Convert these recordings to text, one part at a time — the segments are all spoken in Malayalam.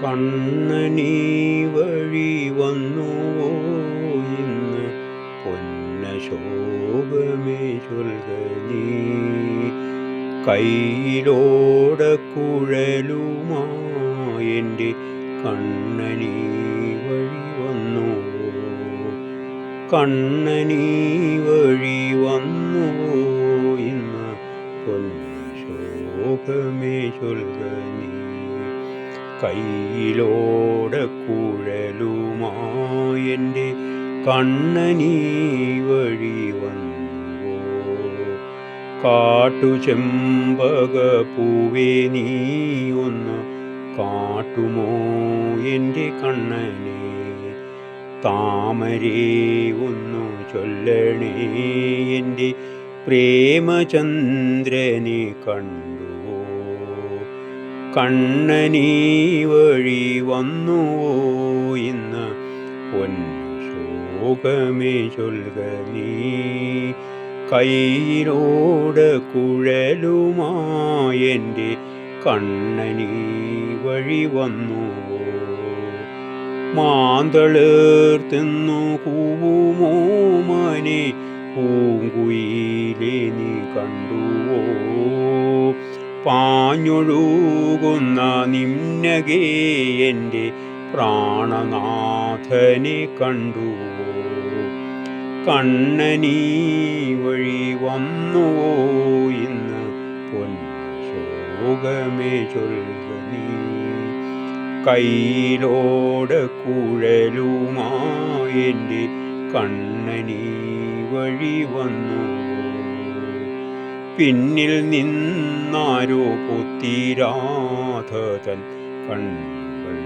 കണ്ണനീ വഴി വന്നുവോ ഇന്ന് പൊന്നശോകമേ ചൊൽക നീ. കയ്യിലോടക്കുഴലുമായെൻ്റെ കണ്ണനീ വഴി വന്നുവോ. കണ്ണനീ വഴി വന്നുവോ ഇന്ന് പൊന്നശോകമേ ചൊൽക നീ. കയ്യിലോടക്കുഴലുമായെൻ്റെ കണ്ണനീ വഴി വന്നുവോ. കാട്ടുചെമ്പകപ്പൂവേ നീ ഒന്ന് കാട്ടുമോ എൻ്റെ കണ്ണനെ. താമരേ ഒന്നു ചൊല്ലണേ എൻ്റെ പ്രേമചന്ദ്രനെ കണ്ടുവോ. കണ്ണനീ വഴി വന്നുവോ ഇന്ന് പൊന്നശോകമേ ചൊൽക നീ. കയ്യിലോടക്കുഴലുമായെൻ്റെ കണ്ണനീ വഴി വന്നുവോ. മാന്തളിർത്തിന്നു കൂവുമോ മാനെ പൂങ്കുയിലേ നീ കണ്ടുവോ. പാഞ്ഞൊഴുകുന്ന നിമ്നകേ എൻ്റെ പ്രാണനാഥനെ കണ്ടുവോ. കണ്ണനീ വഴി വന്നുവോ ഇന്ന് പൊന്നശോകമേ ചൊൽക നീ. കയ്യിലോടക്കുഴലുമായെൻ്റെ കണ്ണനീ വഴി വന്നുവോ. പിന്നിൽ നിന്നാരോ പൊത്തിരാധതൻ കണ്ണുകൾ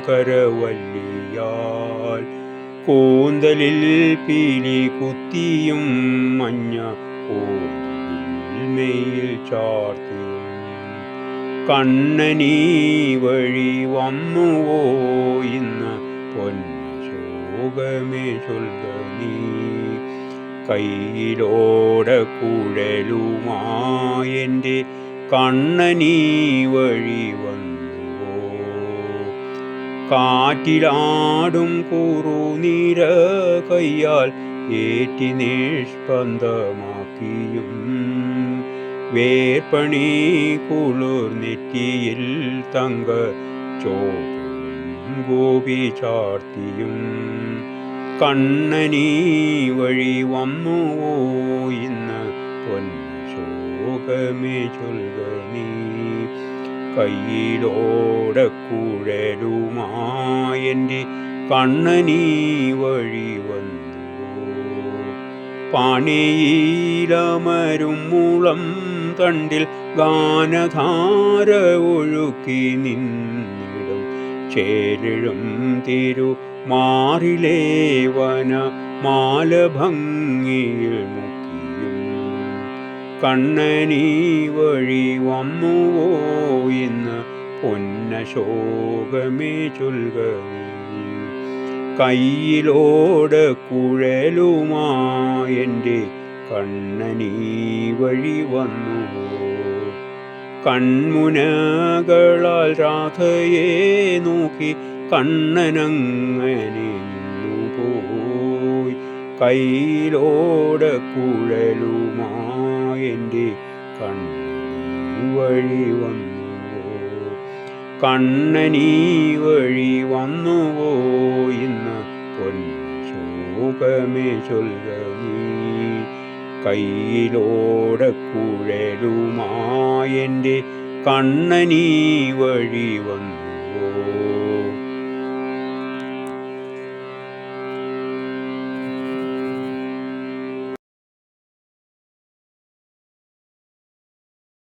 കരവല്ലിയാൽ കൂന്തലിൽ പീലി കുത്തിയും മഞ്ഞ മെയിൽ ചാർത്തിയും. കണ്ണനീ വഴി വന്നുവോ ഇന്ന് പൊന്നശോകമേ ചൊൽക നീ. കയ്യിലോടക്കുഴലുമായെൻ്റെ കണ്ണനീ വഴി വന്നുവോ. കാറ്റിലാടും കുറുനിര കയ്യാൽ ഏറ്റി നിഷ്പന്ദമാക്കിയും വേർപ്പണി കുളിർ നെറ്റിയിൽ തങ്ക ചോപ്പും ഗോപി ചാർത്തിയും. കണ്ണനീ വഴി വന്നുവോ ഇന്ന് പൊന്നശോകമേ ചൊൽക നീ. കയ്യിലോടക്കുഴലുമായെൻ്റെ കണ്ണനീ വഴി വന്നുവോ. പാണിയിലമരും മുളം തണ്ടിൽ ഗാനധാര ഒഴുക്കി നിന്നിടും ചേലിഴും തിരു മാറിലേ വന മാലഭംഗിയിൽ മുക്കിയും. കണ്ണനീ വഴി വന്നുവോ ഇന്ന് പൊന്നശോകമേ ചൊൽക നീ. കയ്യിലോടക്കുഴലുമായെൻ്റെ കണ്ണനീ വഴി വന്നുവോ. കൺമുനകളാൽ രാധയെ നോക്കി കണ്ണനങ്ങനെ നിന്നുപോയി. കയ്യിലോടക്കുഴലുമായെൻ്റെ കണ്ണനീ വഴി വന്നുവോ. കണ്ണനീ വഴി വന്നുവോ ഇന്ന് പൊന്നശോകമേ ചൊൽക നീ. കയ്യിലോടക്കുഴലുമായെൻ്റെ കണ്ണനീ വഴി വന്നു.